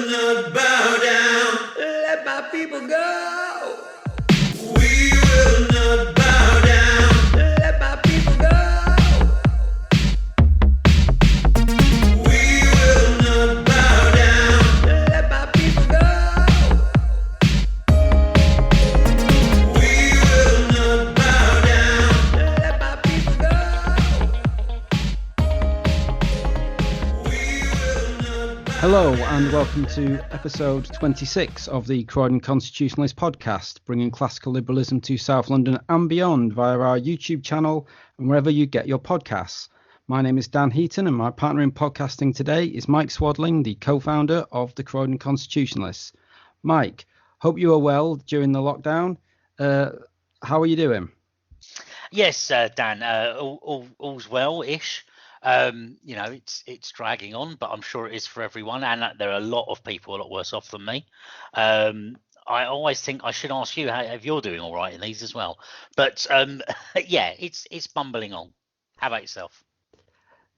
will not bow down. Let my people go. We will not bow down. Let my people go. We will not bow down. Let my people go. We will not bow down. Let my people go. We will not bow Hello and welcome to episode 26 of the Croydon Constitutionalist podcast, bringing classical liberalism to South London and beyond via our YouTube channel and wherever you get your podcasts. My name is Dan Heaton and my partner in podcasting today is Mike Swadling, the co-founder of the Croydon Constitutionalists. Mike, hope you are well during the lockdown. How are you doing? Yes, Dan, all's well-ish. It's dragging on, but I'm sure it is for everyone, and there are a lot of people a lot worse off than me. I always think I should ask you if you're doing all right in these as well. But yeah, it's bumbling on. How about yourself?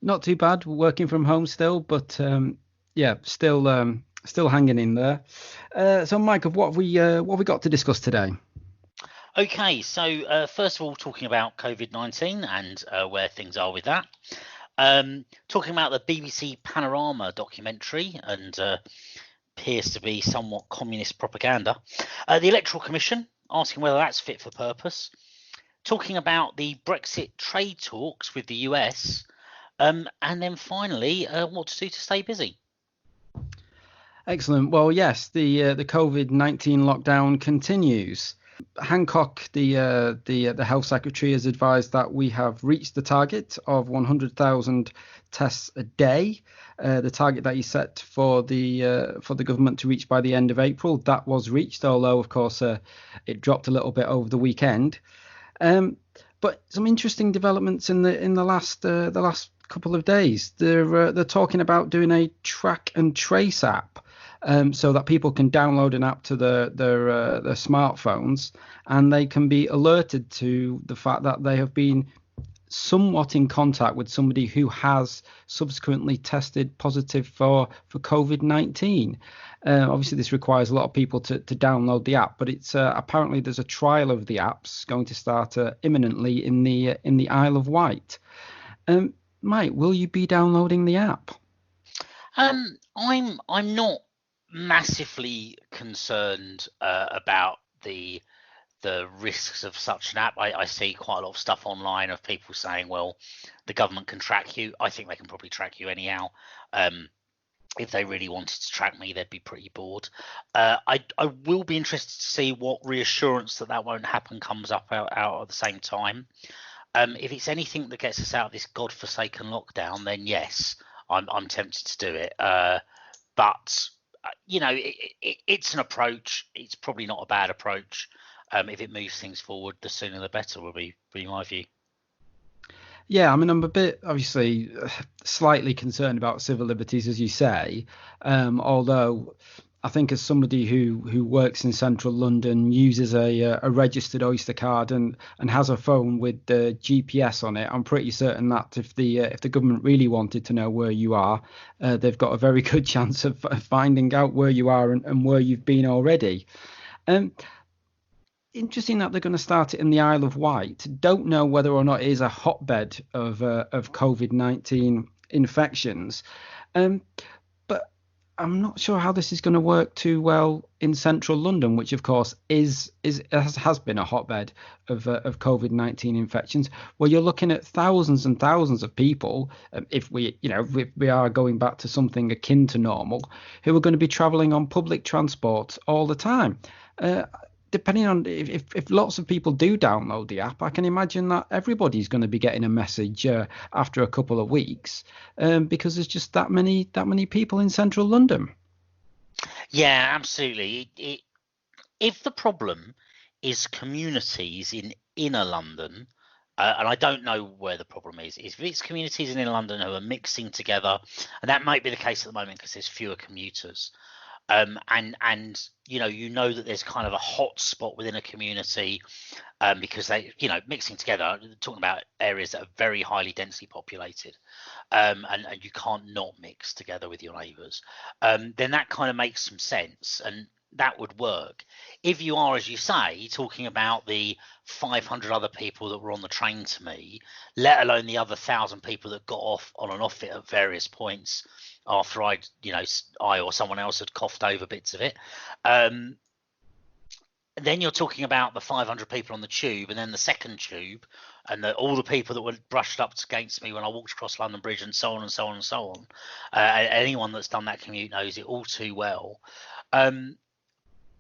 Not too bad, working from home still, but still hanging in there. So Mike, what have we got to discuss today? Okay, so first of all, talking about COVID-19 and where things are with that. Talking about the BBC Panorama documentary and appears to be somewhat communist propaganda. The Electoral Commission, asking whether that's fit for purpose. Talking about the Brexit trade talks with the US. And then finally, what to do to stay busy. Excellent. Well, yes, the COVID-19 lockdown continues. Hancock, the health secretary, has advised that we have reached the target of 100,000 tests a day. The target that he set for the government to reach by the end of April, that was reached, although of course it dropped a little bit over the weekend. But some interesting developments in the last couple of days. They're talking about doing a track and trace app. So that people can download an app to their smartphones and they can be alerted to the fact that they have been somewhat in contact with somebody who has subsequently tested positive for COVID-19. Obviously, this requires a lot of people to download the app, but it's apparently there's a trial of the apps going to start imminently in the Isle of Wight. Mike, will you be downloading the app? I'm not massively concerned about the risks of such an app. I see quite a lot of stuff online of people saying, well, the government can track you. I think they can probably track you anyhow. If they really wanted to track me, they'd be pretty bored. I will be interested to see what reassurance that won't happen comes up out at the same time. If it's anything that gets us out of this godforsaken lockdown, then yes, I'm tempted to do it. But it's an approach. It's probably not a bad approach. If it moves things forward, the sooner the better will be my view. Yeah, I mean, I'm a bit, obviously, slightly concerned about civil liberties, as you say, although I think as somebody who works in central London, uses a registered Oyster card and has a phone with the GPS on it, I'm pretty certain that if the government really wanted to know where you are, they've got a very good chance of finding out where you are and where you've been already. Interesting that they're going to start it in the Isle of Wight. Don't know whether or not it is a hotbed of COVID-19 infections. But I'm not sure how this is going to work too well in central London, which of course has been a hotbed of COVID-19 infections, where you're looking at thousands and thousands of people, if we are going back to something akin to normal, who are going to be travelling on public transport all the time. Depending on if lots of people do download the app, I can imagine that everybody's going to be getting a message after a couple of weeks, because there's just that many people in central London. Yeah, absolutely. If the problem is communities in inner London, and I don't know where the problem is if it's communities in inner London who are mixing together, and that might be the case at the moment because there's fewer commuters. And you know that there's kind of a hot spot within a community, because they, mixing together, talking about areas that are very highly densely populated, and you can't not mix together with your neighbours, then that kind of makes some sense, and that would work. If you are, as you say, talking about the 500 other people that were on the train to me, let alone the other 1,000 people that got off on and off it at various points after I or someone else had coughed over bits of it, then you're talking about the 500 people on the tube, and then the second tube, and all the people that were brushed up against me when I walked across London Bridge, and so on and so on and so on. Anyone that's done that commute knows it all too well.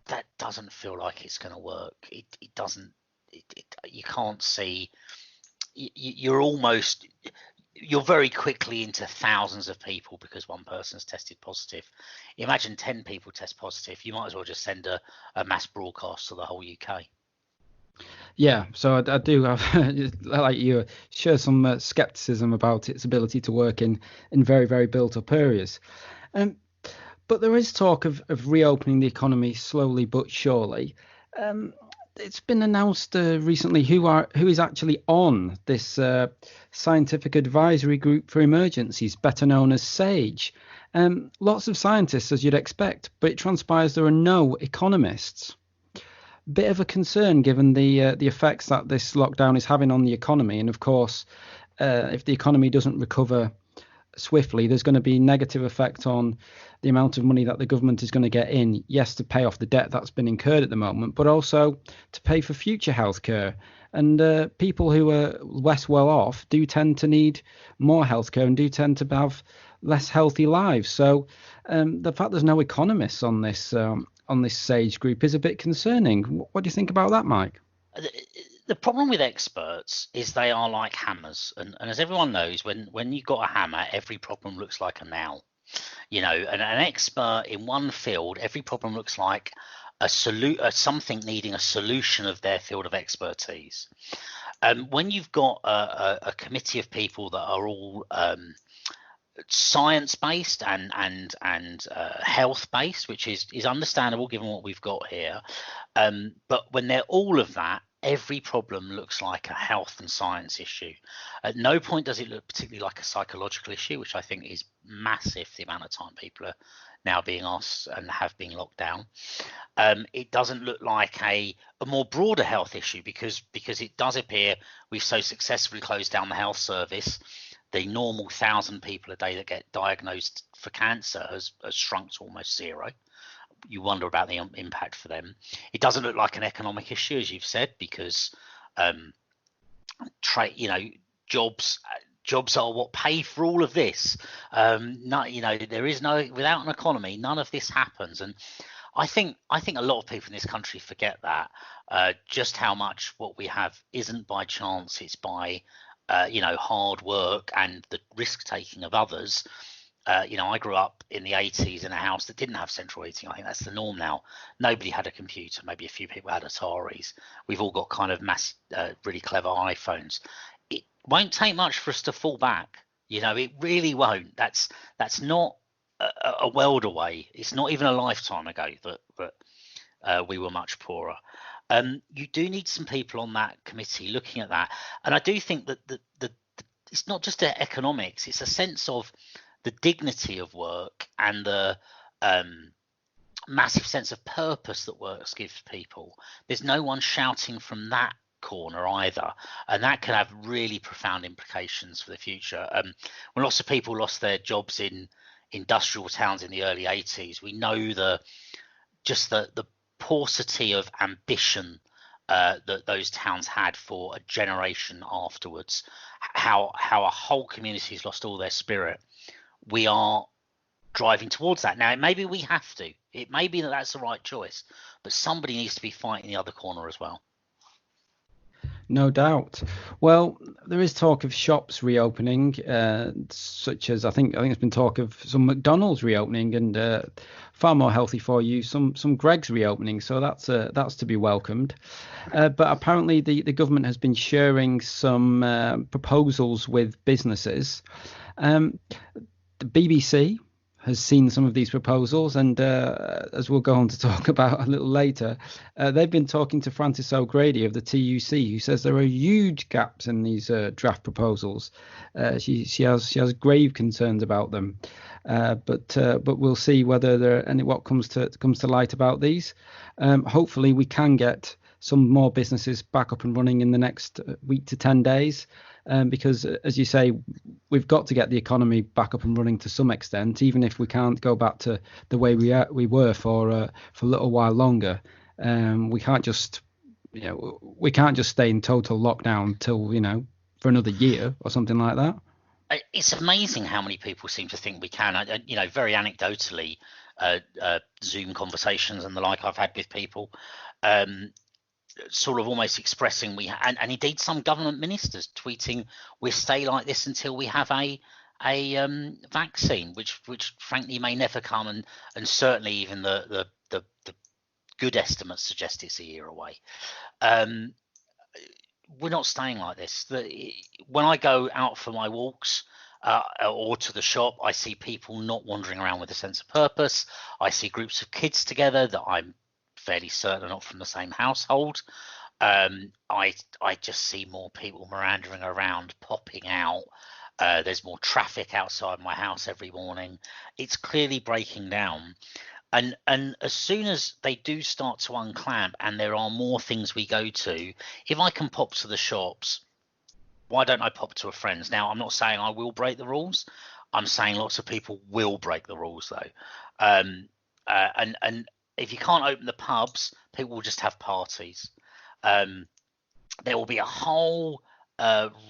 That doesn't feel like it's going to work. It doesn't. You can't see. You're very quickly into thousands of people because one person's tested positive. Imagine 10 people test positive. You might as well just send a mass broadcast to the whole UK. Yeah, so I do have, like you, share some skepticism about its ability to work in very, very built up areas. But there is talk of reopening the economy slowly but surely. It's been announced recently who is actually on this scientific advisory group for emergencies, better known as SAGE. Lots of scientists, as you'd expect, but it transpires there are no economists. Bit of a concern given the effects that this lockdown is having on the economy, and of course, if the economy doesn't recover swiftly, there's going to be negative effect on the amount of money that the government is going to get in, yes, to pay off the debt that's been incurred at the moment, but also to pay for future healthcare. And people who are less well off do tend to need more healthcare and do tend to have less healthy lives. So the fact there's no economists on this SAGE group is a bit concerning. What do you think about that, Mike? The problem with experts is they are like hammers, and as everyone knows, when you've got a hammer, every problem looks like a nail. And an expert in one field, every problem looks like something needing a solution of their field of expertise. When you've got a committee of people that are all science-based and health-based, which is understandable given what we've got here, but when they're all of that, every problem looks like a health and science issue. At no point does it look particularly like a psychological issue, which I think is massive, the amount of time people are now being asked and have been locked down. It doesn't look like a more broader health issue because it does appear we've so successfully closed down the health service. The normal 1,000 people a day that get diagnosed for cancer has shrunk to almost zero. You wonder about the impact for them. It doesn't look like an economic issue, as you've said, because jobs are what pay for all of this. There is no, without an economy, none of this happens. And I think a lot of people in this country forget that just how much what we have isn't by chance. It's by hard work and the risk taking of others. I grew up in the 80s in a house that didn't have central heating. I think that's the norm now. Nobody had a computer. Maybe a few people had Ataris. We've all got kind of really clever iPhones. It won't take much for us to fall back. It really won't. That's not a world away. It's not even a lifetime ago that we were much poorer. You do need some people on that committee looking at that. And I do think that it's not just economics. It's a sense of the dignity of work and the massive sense of purpose that work gives people. There's no one shouting from that corner either, and that can have really profound implications for the future. When lots of people lost their jobs in industrial towns in the early 80s, we know the paucity of ambition that those towns had for a generation afterwards, how a whole community has lost all their spirit. We are driving towards that. Now, maybe we have to. It may be that that's the right choice, but somebody needs to be fighting the other corner as well. No doubt. Well, there is talk of shops reopening, such as I think there's been talk of some McDonald's reopening and far more healthy for you, some Greggs reopening. So that's to be welcomed. But apparently the government has been sharing some proposals with businesses. The BBC has seen some of these proposals, and as we'll go on to talk about a little later, they've been talking to Frances O'Grady of the TUC, who says there are huge gaps in these draft proposals. She has grave concerns about them, but we'll see whether what comes to light about these. Hopefully, we can get some more businesses back up and running in the next week to 10 days. Because, as you say, we've got to get the economy back up and running to some extent, even if we can't go back to the way we were for a little while longer. We can't just stay in total lockdown till for another year or something like that. It's amazing how many people seem to think we can. Very anecdotally, Zoom conversations and the like I've had with people. Sort of almost expressing and indeed some government ministers tweeting we'll stay like this until we have a vaccine, which frankly may never come, and certainly even the good estimates suggest it's a year away. We're not staying like this. When I go out for my walks or to the shop, I see people not wandering around with a sense of purpose. I see groups of kids together that I'm fairly certain are not from the same household. I just see more people meandering around, popping out. There's more traffic outside my house every morning. It's clearly breaking down. And as soon as they do start to unclamp and there are more things we go to, if I can pop to the shops, why don't I pop to a friend's? Now, I'm not saying I will break the rules. I'm saying lots of people will break the rules, though. And if you can't open the pubs, people will just have parties. There will be a whole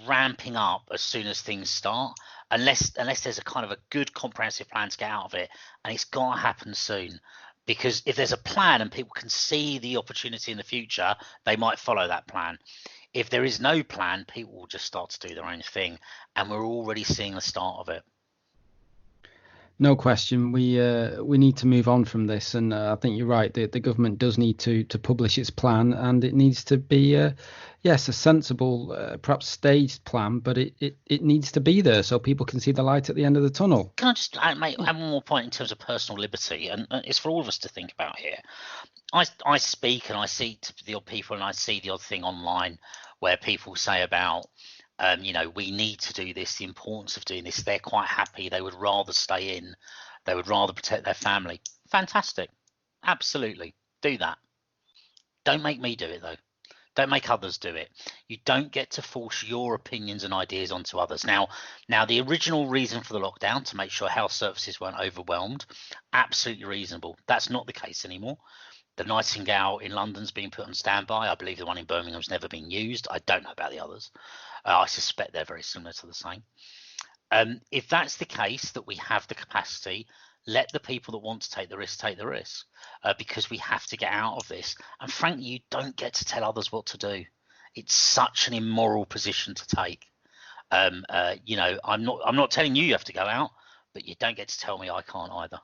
ramping up as soon as things start, unless there's a kind of a good comprehensive plan to get out of it, and it's got to happen soon. Because if there's a plan and people can see the opportunity in the future, they might follow that plan. If there is no plan, people will just start to do their own thing, and we're already seeing the start of it. No question. We need to move on from this, and I think you're right. The government does need to publish its plan, and it needs to be a sensible, perhaps staged plan, but it needs to be there so people can see the light at the end of the tunnel. Can I just make one more point in terms of personal liberty, and it's for all of us to think about here. I speak and I see to the odd people, and I see the odd thing online where people say about we need to do this, the importance of doing this. They're quite happy. They would rather stay in. They would rather protect their family. Fantastic. Absolutely. Do that. Don't make me do it, though. Don't make others do it. You don't get to force your opinions and ideas onto others. Now, the original reason for the lockdown, to make sure health services weren't overwhelmed, absolutely reasonable. That's not the case anymore. The Nightingale in London's being put on standby. I believe the one in Birmingham's never been used. I don't know about the others. I suspect they're very similar to the same. If that's the case, that we have the capacity, let the people that want to take the risk, because we have to get out of this. And frankly, you don't get to tell others what to do. It's such an immoral position to take. I'm not telling you have to go out, but you don't get to tell me I can't either.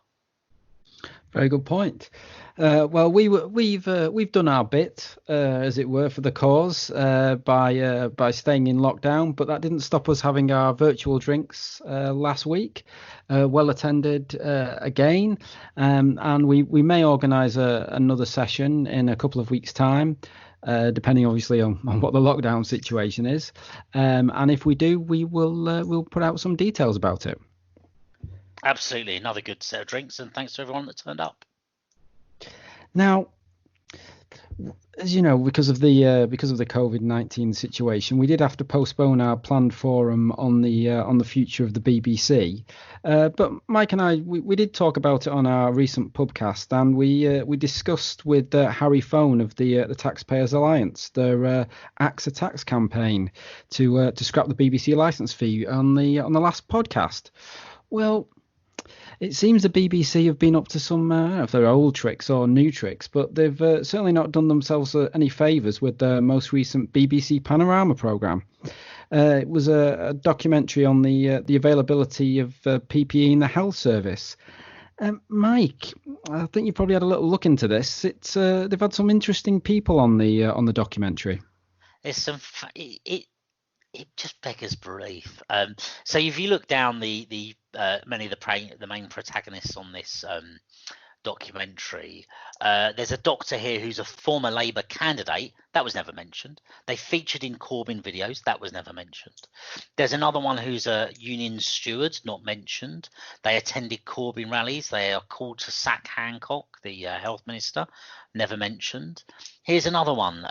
Very good point. Well, we've done our bit, as it were, for the cause by staying in lockdown, but that didn't stop us having our virtual drinks last week, well attended again, and we may organise another session in a couple of weeks' time, depending obviously on what the lockdown situation is, and if we do, we'll put out some details about it. Absolutely, another good set of drinks, and thanks to everyone that turned up. Now, as you know, because of the COVID-19 situation, we did have to postpone our planned forum on the future of the BBC. But Mike and I, we did talk about it on our recent pubcast, and we discussed with Harry Phone of the Taxpayers Alliance their Axe a Tax campaign to scrap the BBC licence fee on the last podcast. Well, it seems the BBC have been up to some, I don't know if they're old tricks or new tricks, but they've certainly not done themselves any favours with the most recent BBC Panorama programme. It was a documentary on the availability of PPE in the health service. Mike, I think you probably had a little look into this. They've had some interesting people on the documentary. There's some. It just beggars belief. So if you look down the many of the main protagonists on this documentary. There's a doctor here who's a former Labour candidate. That was never mentioned. They featured in Corbyn videos. That was never mentioned. There's another one who's a union steward, not mentioned. They attended Corbyn rallies. They are called to sack Hancock, the health minister. Never mentioned. Here's another one.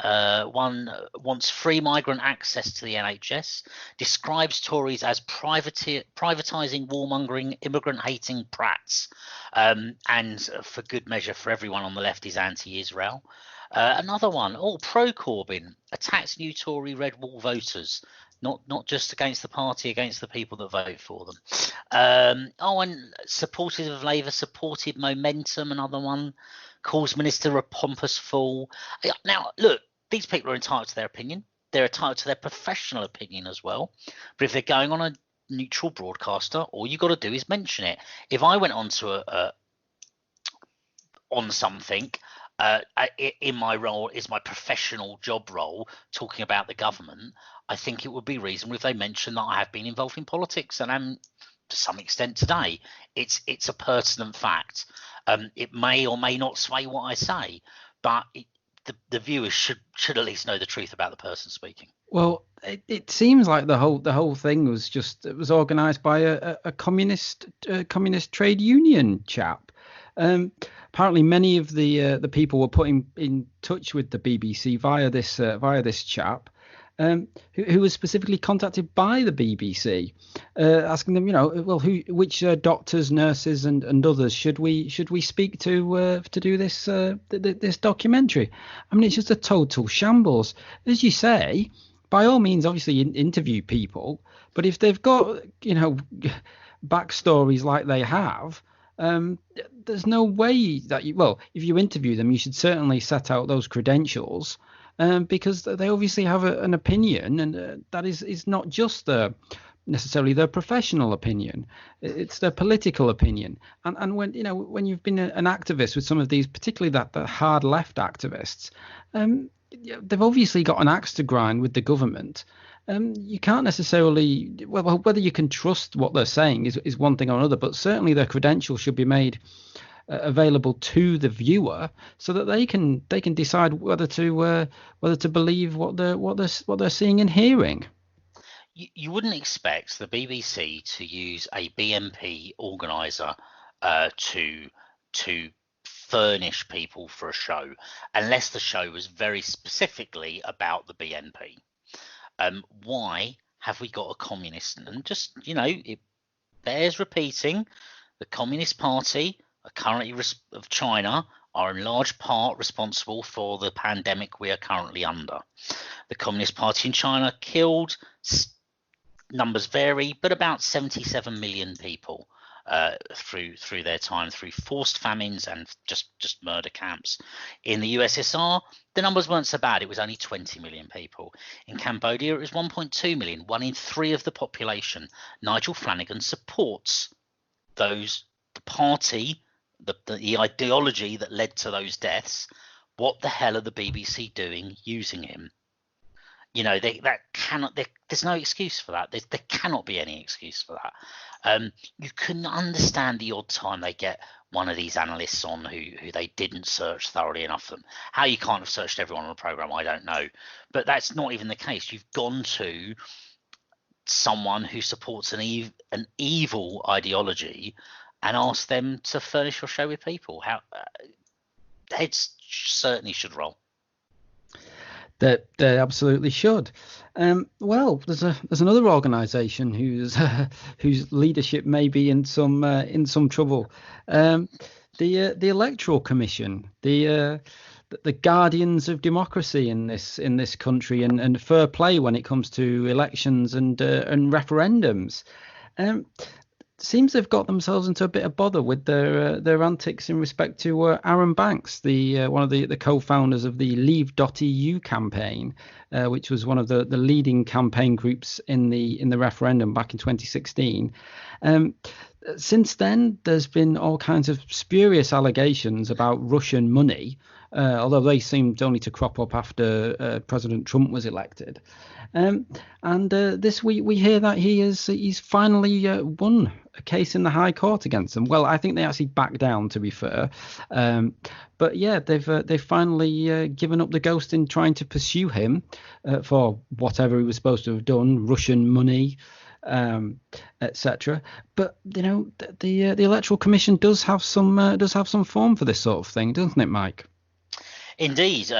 One wants free migrant access to the NHS. Describes Tories as privatising, warmongering, immigrant-hating prats. And for good measure, for everyone on the left is anti-Israel. Another one, pro-Corbyn, attacks new Tory red wall voters, not just against the party, against the people that vote for them. And supportive of Labour, supported Momentum, another one, calls Minister a pompous fool. Now, look, these people are entitled to their opinion. They're entitled to their professional opinion as well. But if they're going on a neutral broadcaster, all you got to do is mention it. If I went on to on something, in my role is my professional job role talking about the government, I think it would be reasonable if they mention that I have been involved in politics and am to some extent today. It's a pertinent fact. It may or may not sway what I say, but the viewers should at least know the truth about the person speaking. Well, it seems like the whole thing was organised by a communist trade union chap. Apparently, many of the people were put in touch with the BBC via this chap, who was specifically contacted by the BBC, asking them, which doctors, nurses, and others should we speak to do this documentary? I mean, it's just a total shambles. As you say, by all means, obviously interview people, but if they've got backstories like they have. There's no way that if you interview them, you should certainly set out those credentials, because they obviously have an opinion, and that is not just necessarily their professional opinion. It's their political opinion. And when you've been an activist with some of these, particularly the hard left activists, they've obviously got an axe to grind with the government. You can't necessarily, whether you can trust what they're saying is one thing or another, but certainly their credentials should be made available to the viewer so that they can decide whether to believe what they're seeing and hearing. You wouldn't expect the BBC to use a BNP organiser to furnish people for a show unless the show was very specifically about the BNP. Why have we got a communist? And just, it bears repeating, the Communist Party are currently of China are in large part responsible for the pandemic we are currently under. The Communist Party in China killed, numbers vary, but about 77 million people through their time, through forced famines and just murder camps. In the USSR, the numbers weren't so bad. It was only 20 million people. In Cambodia, it was 1.2 million, 1 in 3 of the population. Nigel Flanagan supports the party, the ideology that led to those deaths. What the hell are the BBC doing using him? There's no excuse for that. There cannot be any excuse for that. You can understand the odd time they get one of these analysts on who they didn't search thoroughly enough for them. How you can't have searched everyone on the programme, I don't know. But that's not even the case. You've gone to someone who supports an evil ideology and asked them to furnish your show with people. Heads certainly should roll. They absolutely should. Well, there's another organisation whose leadership may be in some trouble. The Electoral Commission, the guardians of democracy in this country and fair play when it comes to elections and referendums. Seems they've got themselves into a bit of bother with their antics in respect to Aaron Banks, one of the co-founders of the Leave.eu campaign, which was one of the leading campaign groups in the referendum back in 2016. Since then, there's been all kinds of spurious allegations about Russian money, although they seemed only to crop up after President Trump was elected. And this week we hear that he's finally won a case in the High Court against them. Well, I think they actually backed down, to be fair. But yeah, they've finally given up the ghost in trying to pursue him for whatever he was supposed to have done, Russian money, etc. But the Electoral Commission does have some form for this sort of thing, doesn't it, Mike? Indeed,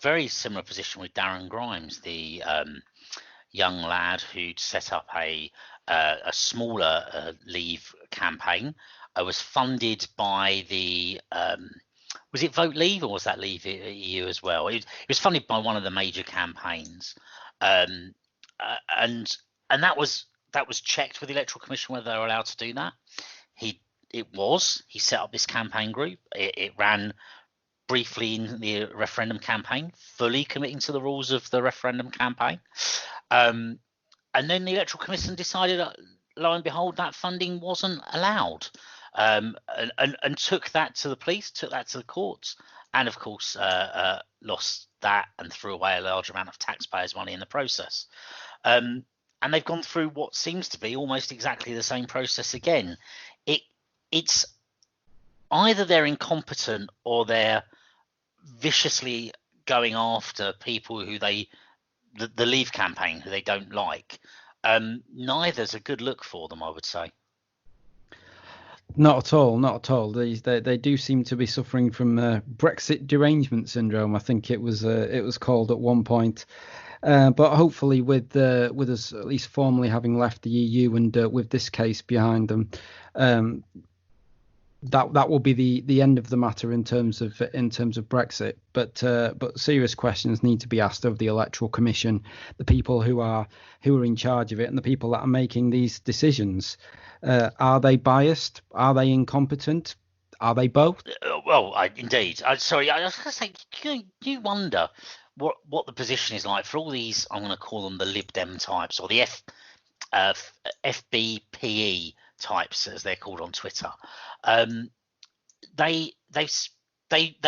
very similar position with Darren Grimes, the young lad who'd set up a smaller Leave campaign. Was funded by the was it Vote Leave, or was that Leave EU as well? It was funded by one of the major campaigns, and that was checked with the Electoral Commission whether they were allowed to do that. He set up this campaign group. It ran briefly in the referendum campaign, fully committing to the rules of the referendum campaign. And then the Electoral Commission decided, lo and behold, that funding wasn't allowed, and took that to the police, took that to the courts, and of course lost that and threw away a large amount of taxpayers' money in the process. And they've gone through what seems to be almost exactly the same process again. It's either they're incompetent or they're viciously going after people who the Leave campaign who they don't like. Neither's a good look for them, I would say. Not at all. They do seem to be suffering from Brexit derangement syndrome, I think it was called at one point. But hopefully, with us at least formally having left the EU and with this case behind them, that will be the end of the matter in terms of Brexit. But serious questions need to be asked of the Electoral Commission, the people who are in charge of it, and the people that are making these decisions. Are they biased? Are they incompetent? Are they both? Well, indeed. Sorry, I was going to say, you wonder what the position is like for all these, I'm going to call them the Lib Dem types, or the FBPE types, as they're called on Twitter. They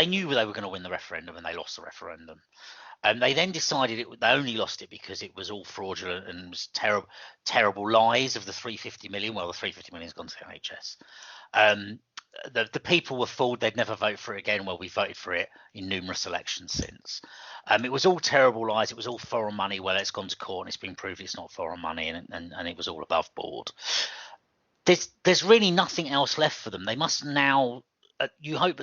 knew they were going to win the referendum, and they lost the referendum. They then decided they only lost it because it was all fraudulent and was terrible lies of the 350 million. Well, the 350 million has gone to the NHS. The people were fooled they'd never vote for it again. Well, we voted for it in numerous elections since. It was all terrible lies. It was all foreign money. Well, it's gone to court and it's been proved it's not foreign money, and it was all above board. There's really nothing else left for them. They must now. You hope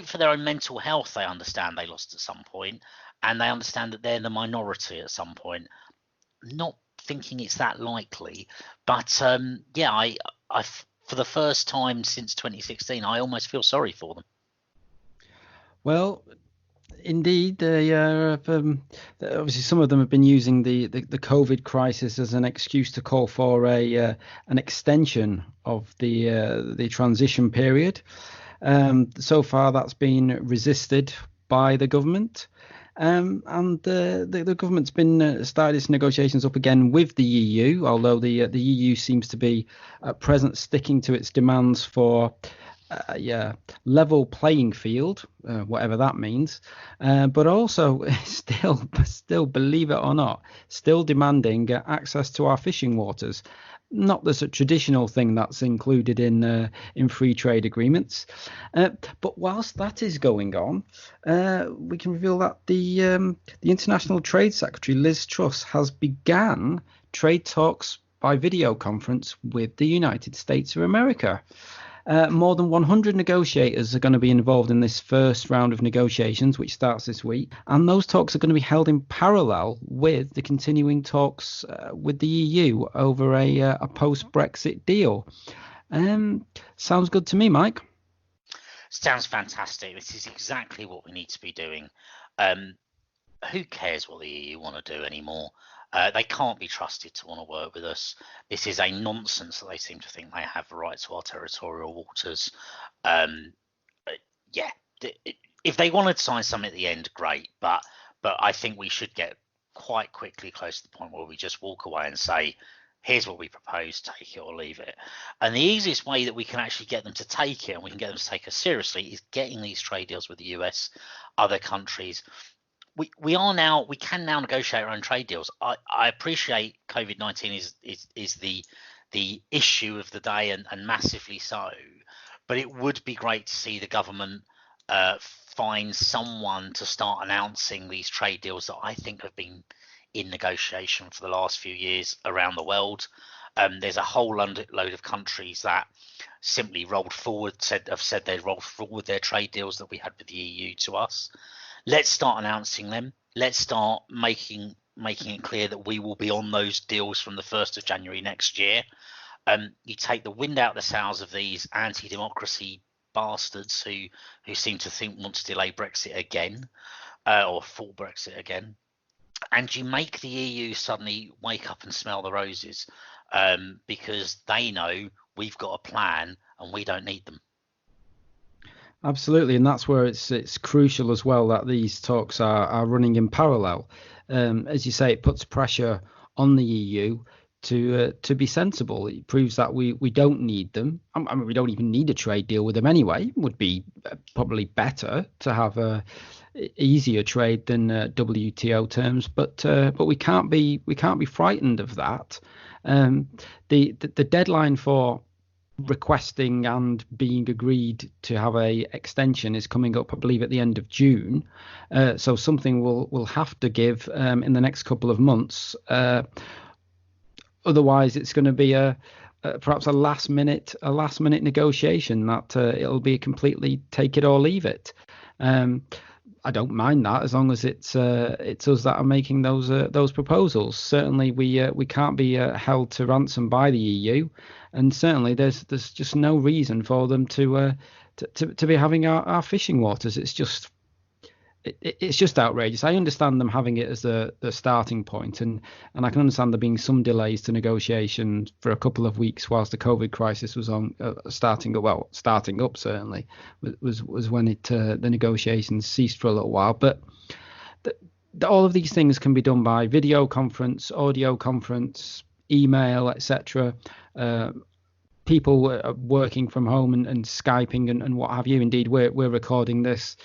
for their own mental health. They understand they lost at some point, and they understand that they're the minority at some point. Not thinking it's that likely, but I for the first time since 2016, I almost feel sorry for them. Well, indeed, obviously some of them have been using the COVID crisis as an excuse to call for an extension of the transition period. So far, that's been resisted by the government. And the government's been started its negotiations up again with the EU, although the EU seems to be at present sticking to its demands for level playing field, whatever that means, but also still, believe it or not, still demanding access to our fishing waters. Not the traditional thing that's included in free trade agreements. But whilst that is going on, we can reveal that the International Trade Secretary, Liz Truss, has began trade talks by video conference with the United States of America. More than 100 negotiators are going to be involved in this first round of negotiations, which starts this week. And those talks are going to be held in parallel with the continuing talks with the EU over a post-Brexit deal. Sounds good to me, Mike. Sounds fantastic. This is exactly what we need to be doing. Who cares what the EU want to do anymore? They can't be trusted to want to work with us. This is a nonsense that they seem to think they have the right to our territorial waters. If they want to sign something at the end, great. But I think we should get quite quickly close to the point where we just walk away and say, Here's what we propose, take it or leave it. And the easiest way that we can actually get them to take it, and we can get them to take us seriously, is getting these trade deals with the US, other countries. We can now negotiate our own trade deals. I appreciate COVID-19 is the issue of the day, and massively so, but it would be great to see the government find someone to start announcing these trade deals that I think have been in negotiation for the last few years around the world. There's a whole load of countries that simply have said they'd rolled forward their trade deals that we had with the EU to us. Let's start announcing them. Let's start making it clear that we will be on those deals from the 1st of January next year. You take the wind out of the sails of these anti-democracy bastards who seem to want to delay Brexit again, or full Brexit again, and you make the EU suddenly wake up and smell the roses, because they know we've got a plan and we don't need them. Absolutely, and that's where it's crucial as well that these talks are running in parallel. As you say, it puts pressure on the EU to be sensible. It proves that we don't need them. I mean, we don't even need a trade deal with them anyway. It would be probably better to have a easier trade than WTO terms, but we can't be frightened of that. The deadline for requesting and being agreed to have a extension is coming up, I believe, at the end of June. So something will have to give in the next couple of months. Otherwise, it's going to be perhaps a last minute negotiation that it'll be a completely take it or leave it. I don't mind that as long as it's us that are making those proposals. Certainly, we can't be held to ransom by the EU, and certainly there's just no reason for them to be having our fishing waters. It's just outrageous. I understand them having it as the starting point, and I can understand there being some delays to negotiation for a couple of weeks whilst the COVID crisis was on starting up. Certainly was when the negotiations ceased for a little while. But all of these things can be done by video conference, audio conference, email, etc. People working from home and Skyping and what have you. Indeed, we're recording this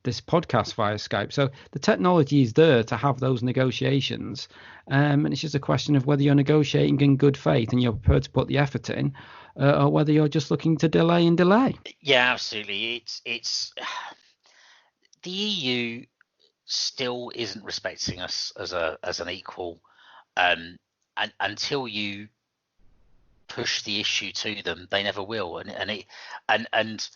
podcast via Skype. So the technology is there to have those negotiations. And it's just a question of whether you're negotiating in good faith and you're prepared to put the effort in, or whether you're just looking to delay and delay. Yeah, absolutely. It's the EU still isn't respecting us as an equal, and until you push the issue to them, they never will. And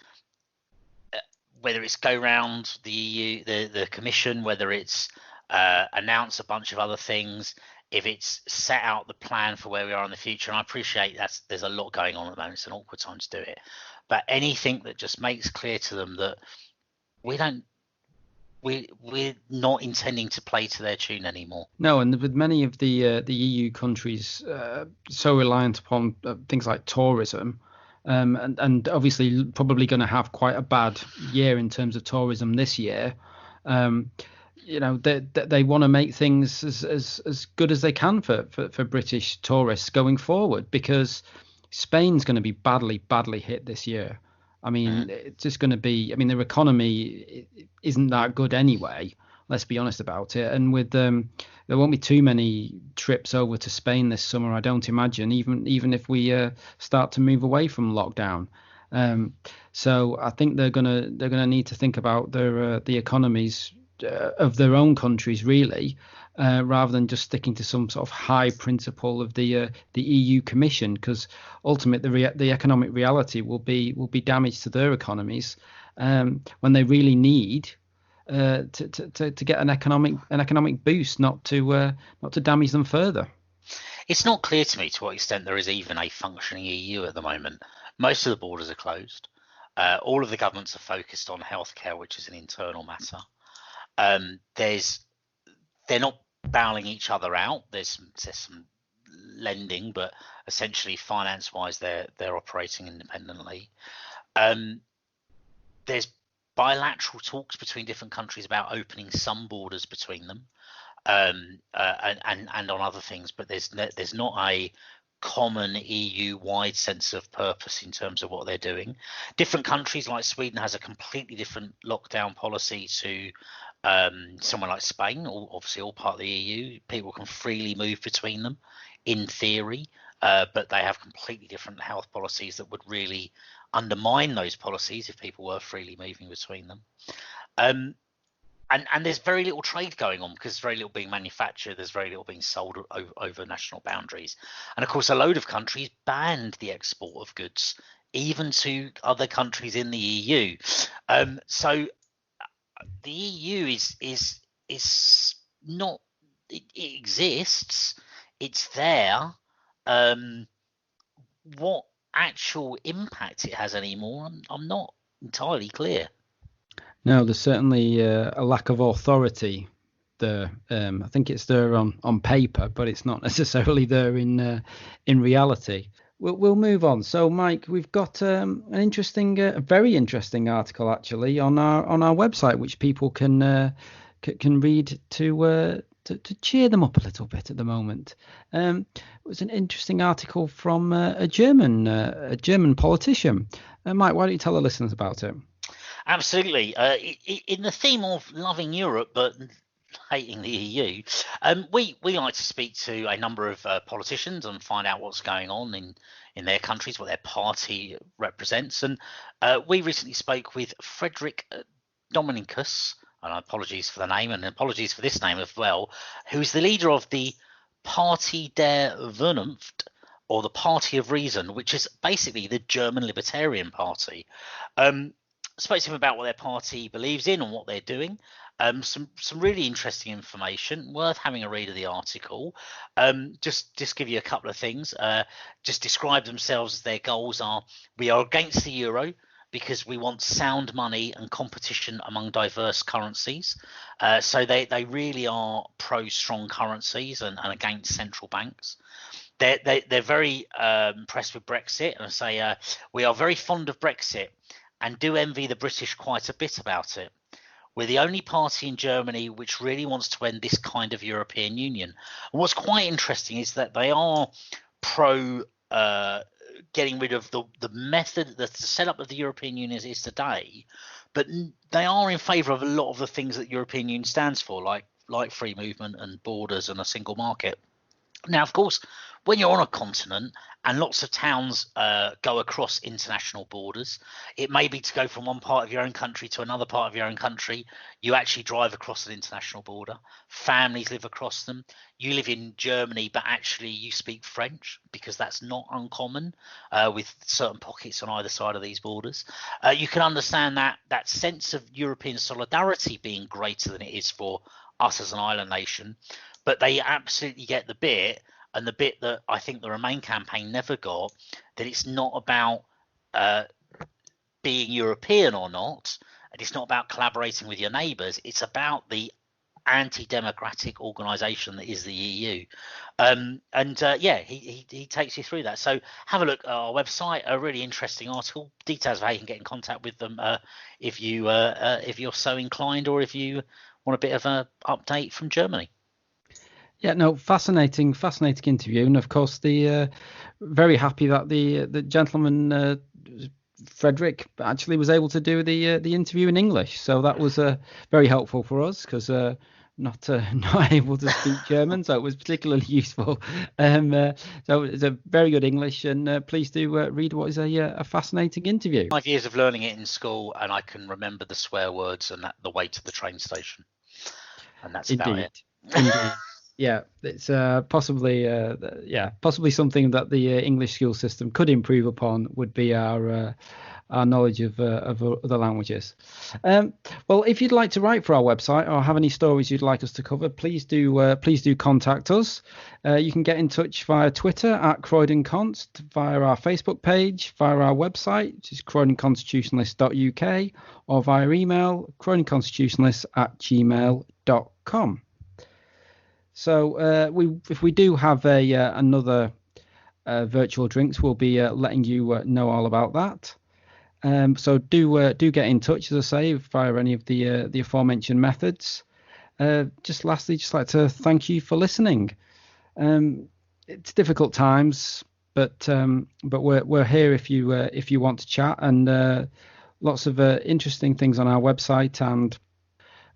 whether it's go round the EU, the Commission, whether it's announce a bunch of other things, if it's set out the plan for where we are in the future, and I appreciate there's a lot going on at the moment, it's an awkward time to do it, but anything that just makes clear to them that we're not intending to play to their tune anymore. No, and with many of the EU countries so reliant upon things like tourism, and obviously probably going to have quite a bad year in terms of tourism this year. They want to make things as good as they can for British tourists going forward, because Spain's going to be badly hit this year. I mean, it's just going to be. I mean, their economy isn't that good anyway. Let's be honest about it. And with there won't be too many trips over to Spain this summer, I don't imagine. Even if we start to move away from lockdown. So I think they're gonna need to think about the economies of their own countries, really, rather than just sticking to some sort of high principle of the EU Commission, because ultimately the economic reality will be damage to their economies when they really need to get an economic boost, not to damage them further. It's not clear to me to what extent there is even a functioning EU at the moment. Most of the borders are closed. All of the governments are focused on healthcare, which is an internal matter. They're not bailing each other out. There's some lending, but essentially finance-wise, they're operating independently. There's bilateral talks between different countries about opening some borders between them, and on other things, but there's not a common EU-wide sense of purpose in terms of what they're doing. Different countries, like Sweden, has a completely different lockdown policy to somewhere like Spain, obviously all part of the EU. People can freely move between them in theory, but they have completely different health policies that would really undermine those policies if people were freely moving between them. And there's very little trade going on because there's very little being manufactured, there's very little being sold over national boundaries. And of course, a load of countries banned the export of goods, even to other countries in the EU. So the EU is not, it exists, it's there. What actual impact it has anymore, I'm not entirely clear. No, there's certainly a lack of authority there. I think it's there on paper, but it's not necessarily there in reality. We'll move on. So, Mike, we've got an interesting, a very interesting article actually on our website, which people can read to cheer them up a little bit at the moment. It was an interesting article from a German politician. Mike, why don't you tell the listeners about it? Absolutely. In the theme of loving Europe but hating the EU, we like to speak to a number of politicians and find out what's going on in their countries, what their party represents. And we recently spoke with Frederick Dominicus, and apologies for the name and apologies for this name as well, who's the leader of the Party der Vernunft, or the Party of Reason, which is basically the German Libertarian Party. Spoke to him about what their party believes in and what they're doing. Some really interesting information, worth having a read of the article. Just give you a couple of things. Just describe themselves as their goals are: we are against the euro because we want sound money and competition among diverse currencies. So they really are pro strong currencies and against central banks. They're very impressed with Brexit, and say we are very fond of Brexit and do envy the British quite a bit about it. We're the only party in Germany which really wants to end this kind of European Union. And what's quite interesting is that they are pro getting rid of the method, the setup of the European Union as it is today, but they are in favour of a lot of the things that the European Union stands for, like free movement and borders and a single market. Now, of course, when you're on a continent and lots of towns go across international borders, it may be to go from one part of your own country to another part of your own country. You actually drive across an international border. Families live across them. You live in Germany, but actually you speak French, because that's not uncommon with certain pockets on either side of these borders. You can understand that sense of European solidarity being greater than it is for us as an island nation. But they absolutely get the bit, and the bit that I think the Remain campaign never got, that it's not about being European or not, and it's not about collaborating with your neighbours. It's about the anti-democratic organisation that is the EU. He takes you through that. So have a look at our website, a really interesting article, details of how you can get in contact with them if you're so inclined, or if you want a bit of an update from Germany. Yeah, no, fascinating interview, and of course, the very happy that the gentleman Frederick actually was able to do the interview in English. So that was very helpful for us, because not able to speak German, so it was particularly useful. So it's a very good English, and please do read what is a fascinating interview. 5 years of learning it in school, and I can remember the swear words and the way to the train station, and that's about it. Indeed. Yeah, it's possibly something that the English school system could improve upon, would be our knowledge of the languages. Well, if you'd like to write for our website or have any stories you'd like us to cover, please do contact us. You can get in touch via Twitter at Croydon Const, via our Facebook page, via our website, which is croydonconstitutionalist.uk, or via email croydonconstitutionalist@gmail.com. So if we do have another virtual drinks, we'll be letting you know all about that. So do get in touch, as I say, via any of the aforementioned methods. Lastly, just like to thank you for listening. It's difficult times. but we're here if you want to chat, and lots of interesting things on our website, and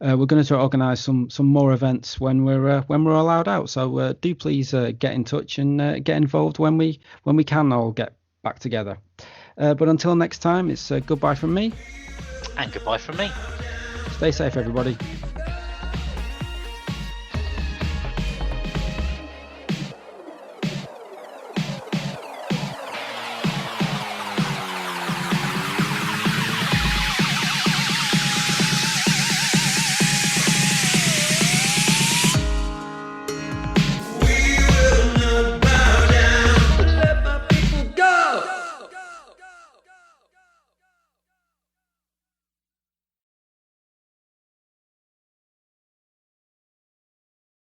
we're going to organise some more events when we're allowed out. So do please get in touch and get involved when we can all get back together. But until next time, it's goodbye from me. And goodbye from me. Stay safe, everybody.